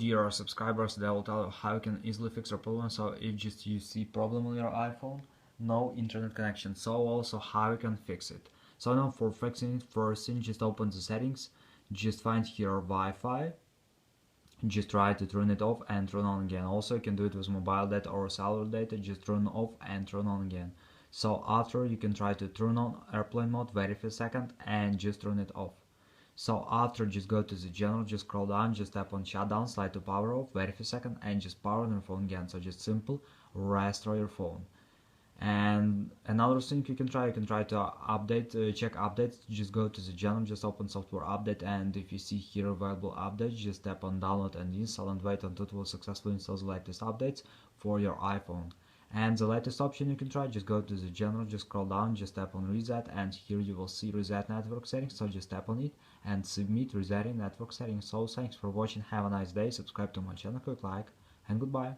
Dear subscribers, they will tell you how you can easily fix your problem. So if just you see problem on your iPhone, no internet connection, so also how you can fix it. So now for fixing it, first thing, just open the settings, just find here Wi-Fi, just try to turn it off and turn on again. Also you can do it with mobile data or cellular data, just turn off and turn on again. So after you can try to turn on airplane mode, wait for a second and just turn it off. So after, just go to the general, just scroll down, just tap on shutdown, slide to power off, wait for a second and just power on your phone again. So just simple, restore your phone. And another thing you can try to update, check updates. Just go to the general, just open software update, and if you see here available updates, just tap on download and install and wait until it will successfully install the latest updates for your iPhone. And the latest option you can try, just go to the general, just scroll down, just tap on reset, and here you will see reset network settings. So just tap on it and submit resetting network settings. So thanks for watching, have a nice day, subscribe to my channel, click like, and goodbye.